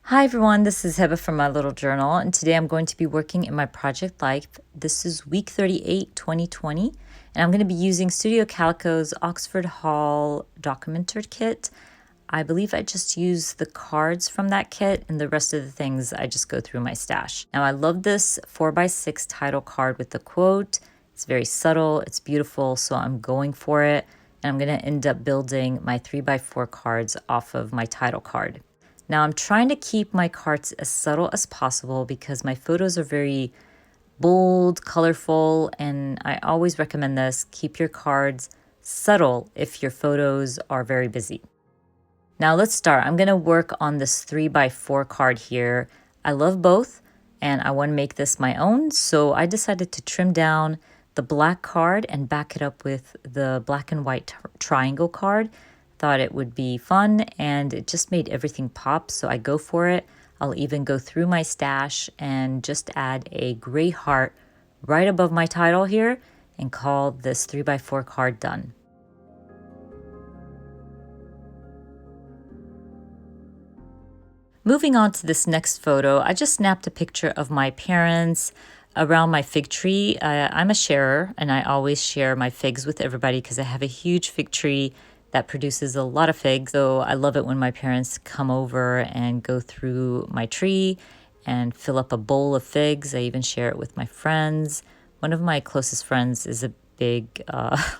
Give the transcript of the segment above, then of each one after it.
Hi everyone, this is Heba from My Little Journal, and today I'm going to be working in my project life. This is week 38, 2020, and I'm going to be using Studio Calico's Oxford Hall Documenter kit. I believe I just use the cards from that kit, and the rest of the things I just go through my stash. Now I love this 4x6 title card with the quote. It's very subtle, it's beautiful, so I'm going for it, and I'm going to end up building my 3x4 cards off of my title card. Now I'm trying to keep my cards as subtle as possible because my photos are very bold, colorful, and I always recommend this. Keep your cards subtle if your photos are very busy. Now let's start. I'm going to work on this 3x4 card here. I love both and I want to make this my own, so I decided to trim down the black card and back it up with the black and white triangle card. Thought it would be fun and it just made everything pop, so I go for it. I'll even go through my stash and just add a gray heart right above my title here and call this 3x4 card done. Moving on to this next photo, I just snapped a picture of my parents around my fig tree. I'm a sharer and I always share my figs with everybody because I have a huge fig tree that produces a lot of figs. So I love it when my parents come over and go through my tree and fill up a bowl of figs. I even share it with my friends. One of my closest friends is a big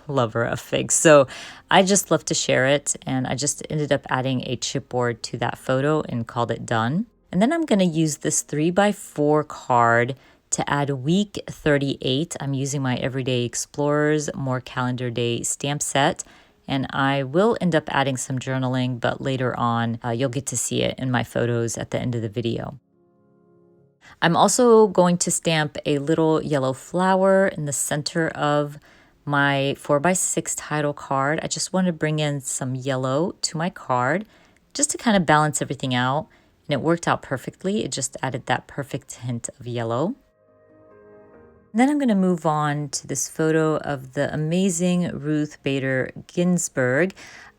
lover of figs, so I just love to share it, and I just ended up adding a chipboard to that photo and called it done. And then I'm going to use this 3x4 card to add week 38. I'm using my Everyday Explorers More Calendar Day stamp set, and I will end up adding some journaling, but later on you'll get to see it in my photos at the end of the video. I'm also going to stamp a little yellow flower in the center of my 4x6 title card. I just want to bring in some yellow to my card just to kind of balance everything out, and it worked out perfectly. It just added that perfect hint of yellow. Then I'm going to move on to this photo of the amazing Ruth Bader Ginsburg.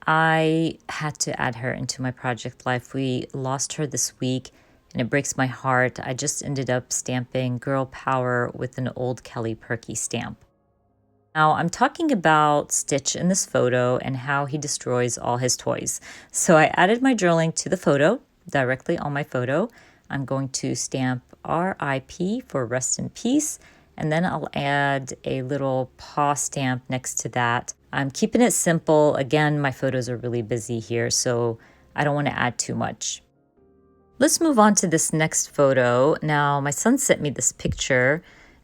I had to add her into my project life. We lost her this week and it breaks my heart. I just ended up stamping Girl Power with an old Kelly Perky stamp. Now I'm talking about Stitch in this photo and how he destroys all his toys. So I added my journaling to the photo, directly on my photo. I'm going to stamp RIP for Rest in Peace. And then I'll add a little paw stamp next to that. I'm keeping it simple. Again, my photos are really busy here, so I don't want to add too much. Let's move on to this next photo. Now, my son sent me this picture.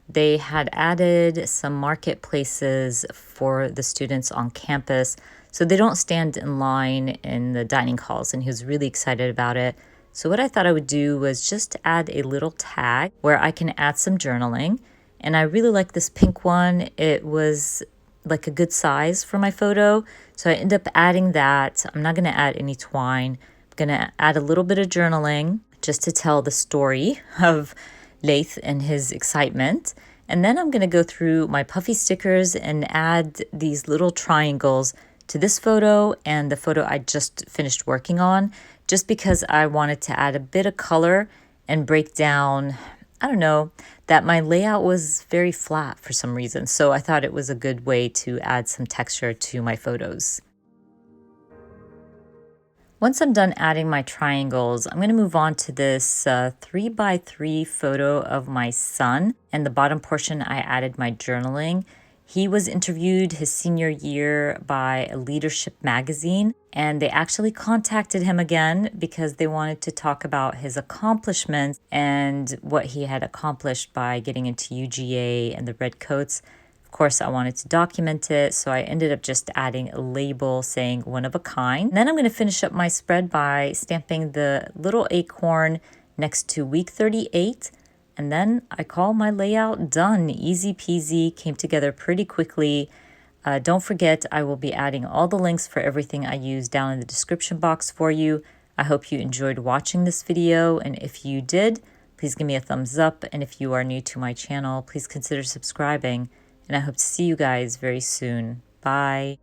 They had added some marketplaces for the students on campus, so they don't stand in line in the dining halls, and he was really excited about it. So what I thought I would do was just add a little tag where I can add some journaling. And I really like this pink one. It was like a good size for my photo. So I end up adding that. I'm not going to add any twine. I'm going to add a little bit of journaling just to tell the story of Laith and his excitement. And then I'm going to go through my puffy stickers and add these little triangles to this photo and the photo I just finished working on, just because I wanted to add a bit of color and break down, I don't know, that my layout was very flat for some reason. So I thought it was a good way to add some texture to my photos. Once I'm done adding my triangles, I'm going to move on to this 3x3 photo of my son. And the bottom portion, I added my journaling. He was interviewed his senior year by a leadership magazine, and they actually contacted him again because they wanted to talk about his accomplishments and what he had accomplished by getting into UGA and the Redcoats. Of course, I wanted to document it, so I ended up just adding a label saying one of a kind. And then I'm going to finish up my spread by stamping the little acorn next to week 38. And then I call my layout done. Easy peasy, came together pretty quickly. Don't forget, I will be adding all the links for everything I use down in the description box for you. I hope you enjoyed watching this video, and if you did, please give me a thumbs up. And if you are new to my channel, please consider subscribing. And I hope to see you guys very soon. Bye.